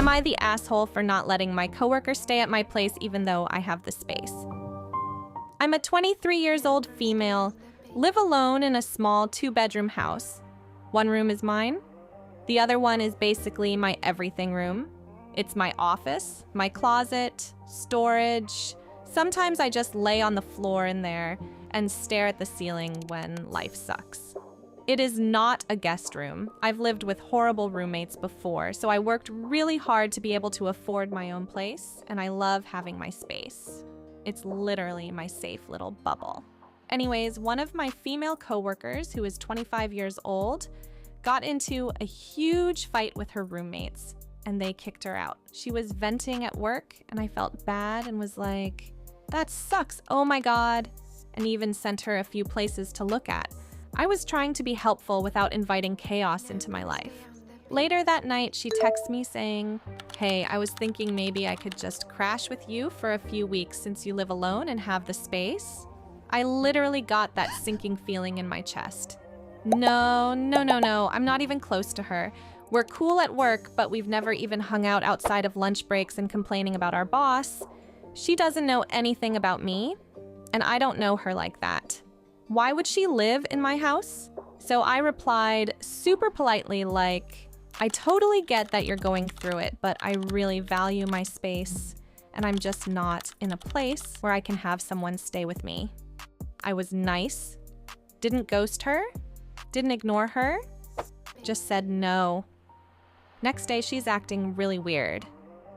Am I the asshole for not letting my coworker stay at my place even though I have the space? I'm a 23 years old female, live alone in a small 2-bedroom house. One room is mine. The other one is basically my everything room. It's my office, my closet, storage. Sometimes I just lay on the floor in there and stare at the ceiling when life sucks. It is not a guest room. I've lived with horrible roommates before, so I worked really hard to be able to afford my own place, and I love having my space. It's literally my safe little bubble. Anyways, one of my female coworkers, who is 25 years old, got into a huge fight with her roommates, and they kicked her out. She was venting at work, and I felt bad and was like, that sucks, oh my God, and even sent her a few places to look at. I was trying to be helpful without inviting chaos into my life. Later that night, she texts me saying, hey, I was thinking maybe I could just crash with you for a few weeks since you live alone and have the space. I literally got that sinking feeling in my chest. No, I'm not even close to her. We're cool at work, but we've never even hung out outside of lunch breaks and complaining about our boss. She doesn't know anything about me, and I don't know her like that. Why would she live in my house? So I replied super politely like, I totally get that you're going through it, but I really value my space, and I'm just not in a place where I can have someone stay with me. I was nice, didn't ghost her, didn't ignore her, just said no. Next day, she's acting really weird.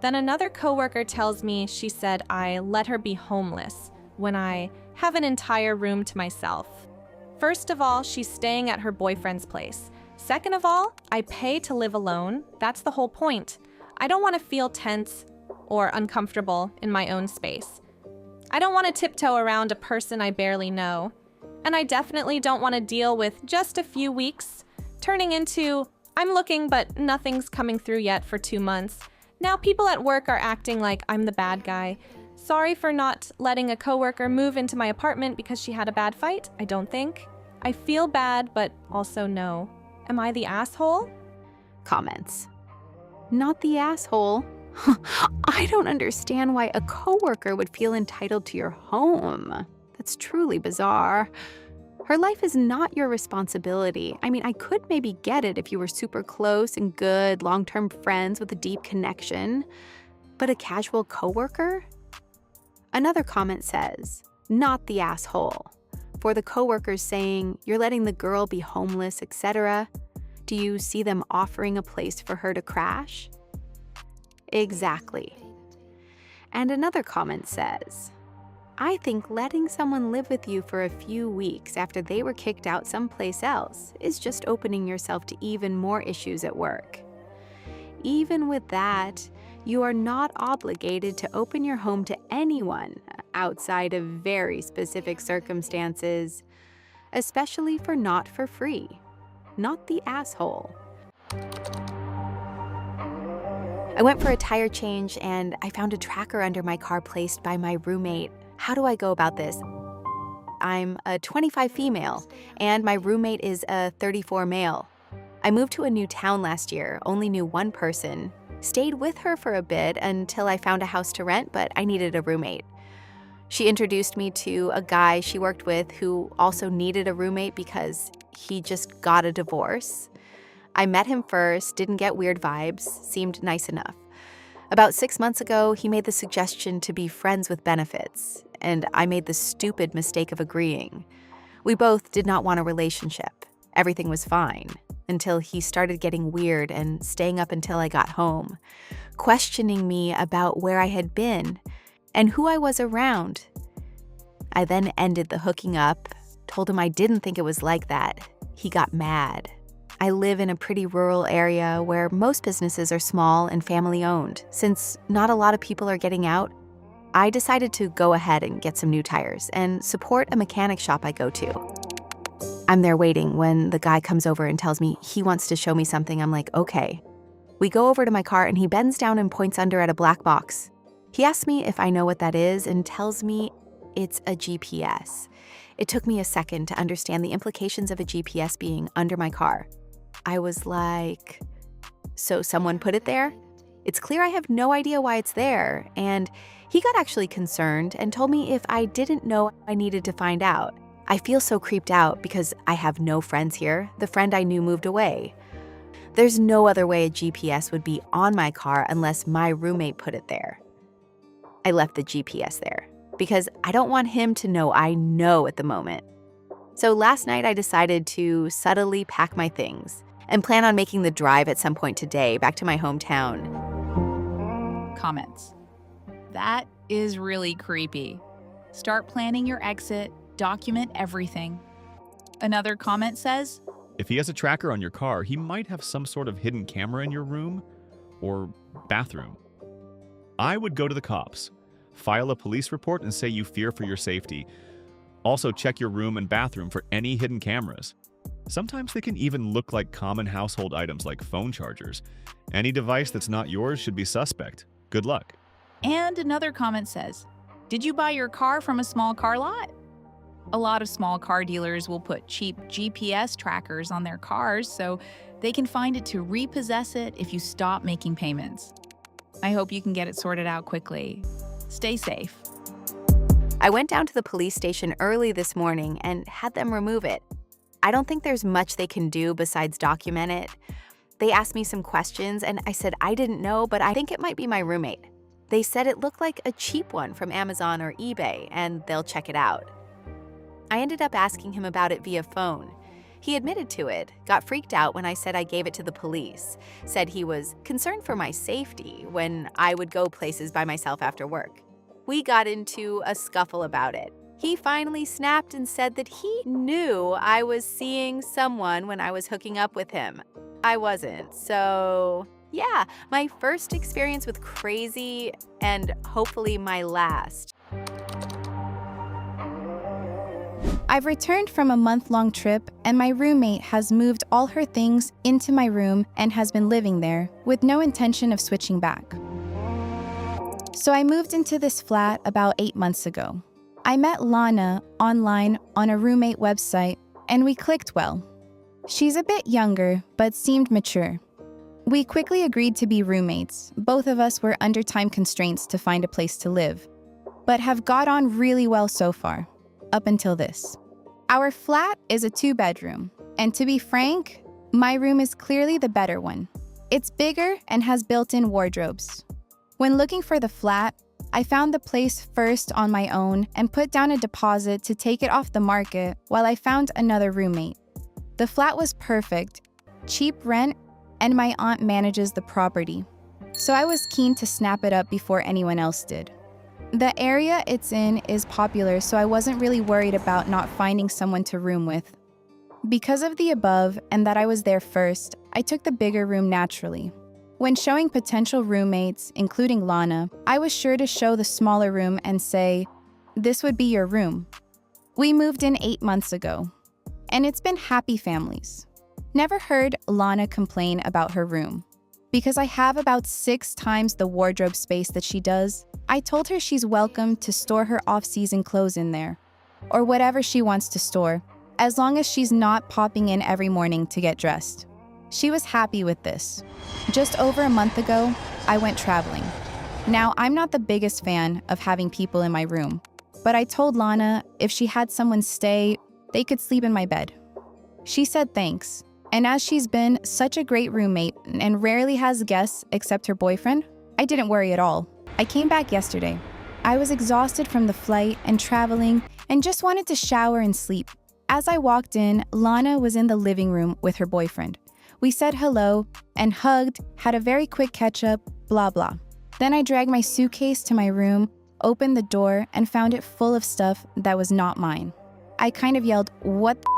Then another coworker tells me she said I let her be homeless when I have an entire room to myself. First of all, she's staying at her boyfriend's place. Second of all, I pay to live alone. That's the whole point. I don't want to feel tense or uncomfortable in my own space. I don't want to tiptoe around a person I barely know. And I definitely don't want to deal with just a few weeks turning into, I'm looking but nothing's coming through yet for 2 months. Now people at work are acting like I'm the bad guy. Sorry for not letting a coworker move into my apartment because she had a bad fight, I don't think. I feel bad, but also no. Am I the asshole? Comments. Not the asshole. I don't understand why a coworker would feel entitled to your home. That's truly bizarre. Her life is not your responsibility. I mean, I could maybe get it if you were super close and good, long-term friends with a deep connection. But a casual coworker? Another comment says, not the asshole. For the coworkers saying, you're letting the girl be homeless, etc., do you see them offering a place for her to crash? Exactly. And another comment says, I think letting someone live with you for a few weeks after they were kicked out someplace else is just opening yourself to even more issues at work. Even with that, you are not obligated to open your home to anyone outside of very specific circumstances, especially for not for free. Not the asshole. I went for a tire change and I found a tracker under my car placed by my roommate. How do I go about this? I'm a 25 female and my roommate is a 34 male. I moved to a new town last year, only knew one person, stayed with her for a bit until I found a house to rent, but I needed a roommate. She introduced me to a guy she worked with who also needed a roommate because he just got a divorce. I met him first, didn't get weird vibes, seemed nice enough. About 6 months ago, he made the suggestion to be friends with benefits, and I made the stupid mistake of agreeing. We both did not want a relationship. Everything was fine, until he started getting weird and staying up until I got home, questioning me about where I had been and who I was around. I then ended the hooking up, told him I didn't think it was like that. He got mad. I live in a pretty rural area where most businesses are small and family-owned. Since not a lot of people are getting out, I decided to go ahead and get some new tires and support a mechanic shop I go to. I'm there waiting when the guy comes over and tells me he wants to show me something. I'm like, okay. We go over to my car and he bends down and points under at a black box. He asks me if I know what that is and tells me it's a GPS. It took me a second to understand the implications of a GPS being under my car. I was like, so someone put it there? It's clear I have no idea why it's there, and he got actually concerned and told me if I didn't know, I needed to find out. I feel so creeped out because I have no friends here. The friend I knew moved away. There's no other way a GPS would be on my car unless my roommate put it there. I left the GPS there because I don't want him to know I know at the moment. So last night I decided to subtly pack my things and plan on making the drive at some point today back to my hometown. Comments. That is really creepy. Start planning your exit, document everything. Another comment says, if he has a tracker on your car, he might have some sort of hidden camera in your room or bathroom. I would go to the cops, file a police report, and say you fear for your safety. Also, check your room and bathroom for any hidden cameras. Sometimes they can even look like common household items like phone chargers. Any device that's not yours should be suspect. Good luck. And another comment says, did you buy your car from a small car lot? A lot of small car dealers will put cheap GPS trackers on their cars so they can find it to repossess it if you stop making payments. I hope you can get it sorted out quickly. Stay safe. I went down to the police station early this morning and had them remove it. I don't think there's much they can do besides document it. They asked me some questions and I said I didn't know, but I think it might be my roommate. They said it looked like a cheap one from Amazon or eBay and they'll check it out. I ended up asking him about it via phone. He admitted to it, got freaked out when I said I gave it to the police, said he was concerned for my safety when I would go places by myself after work. We got into a scuffle about it. He finally snapped and said that he knew I was seeing someone when I was hooking up with him. I wasn't, so yeah, my first experience with crazy and hopefully my last. I've returned from a month-long trip and my roommate has moved all her things into my room and has been living there with no intention of switching back. So I moved into this flat about 8 months ago. I met Lana online on a roommate website and we clicked well. She's a bit younger but seemed mature. We quickly agreed to be roommates. Both of us were under time constraints to find a place to live, but have got on really well so far, up until this. Our flat is a 2-bedroom, and to be frank, my room is clearly the better one. It's bigger and has built-in wardrobes. When looking for the flat, I found the place first on my own and put down a deposit to take it off the market while I found another roommate. The flat was perfect, cheap rent, and my aunt manages the property, so I was keen to snap it up before anyone else did. The area it's in is popular, so I wasn't really worried about not finding someone to room with. Because of the above and that I was there first, I took the bigger room naturally. When showing potential roommates, including Lana, I was sure to show the smaller room and say, "This would be your room." We moved in 8 months ago, and it's been happy families. Never heard Lana complain about her room. Because I have about 6 times the wardrobe space that she does, I told her she's welcome to store her off-season clothes in there, or whatever she wants to store, as long as she's not popping in every morning to get dressed. She was happy with this. Just over a month ago, I went traveling. Now, I'm not the biggest fan of having people in my room, but I told Lana if she had someone stay, they could sleep in my bed. She said thanks, and as she's been such a great roommate and rarely has guests except her boyfriend, I didn't worry at all. I came back yesterday. I was exhausted from the flight and traveling and just wanted to shower and sleep. As I walked in, Lana was in the living room with her boyfriend. We said hello and hugged, had a very quick catch-up, blah blah. Then I dragged my suitcase to my room, opened the door, and found it full of stuff that was not mine. I kind of yelled, "What the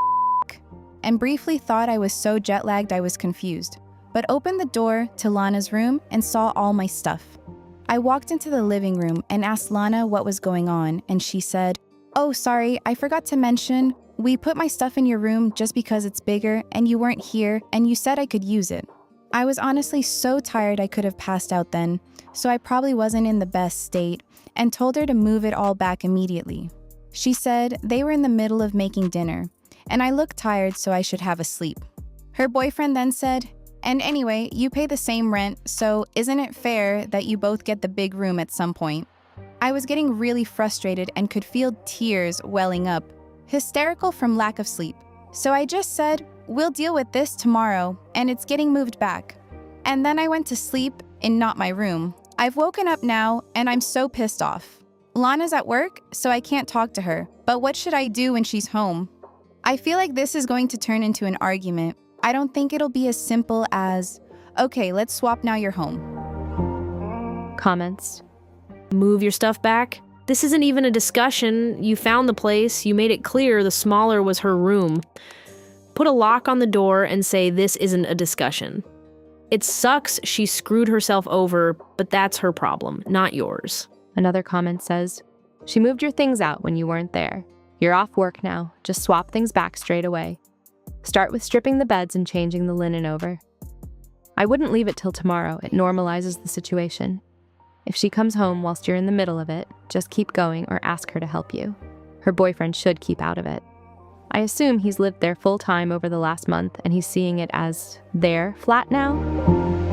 f***?" and briefly thought I was so jet-lagged I was confused, but opened the door to Lana's room and saw all my stuff. I walked into the living room and asked Lana what was going on, and she said, "Oh, sorry, I forgot to mention, we put my stuff in your room just because it's bigger and you weren't here and you said I could use it." I was honestly so tired I could have passed out then, so I probably wasn't in the best state, and told her to move it all back immediately. She said they were in the middle of making dinner, and I looked tired so I should have a sleep. Her boyfriend then said, And anyway, you pay the same rent, so isn't it fair that you both get the big room at some point? I was getting really frustrated and could feel tears welling up, hysterical from lack of sleep. So I just said, we'll deal with this tomorrow, and it's getting moved back. And then I went to sleep in not my room. I've woken up now, and I'm so pissed off. Lana's at work, so I can't talk to her. But what should I do when she's home? I feel like this is going to turn into an argument. I don't think it'll be as simple as, okay, let's swap now you're home. Comments. Move your stuff back? This isn't even a discussion. You found the place. You made it clear the smaller was her room. Put a lock on the door and say this isn't a discussion. It sucks she screwed herself over, but that's her problem, not yours. Another comment says, she moved your things out when you weren't there. You're off work now. Just swap things back straight away. Start with stripping the beds and changing the linen over. I wouldn't leave it till tomorrow. It normalizes the situation. If she comes home whilst you're in the middle of it, just keep going or ask her to help you. Her boyfriend should keep out of it. I assume he's lived there full time over the last month and he's seeing it as their flat now.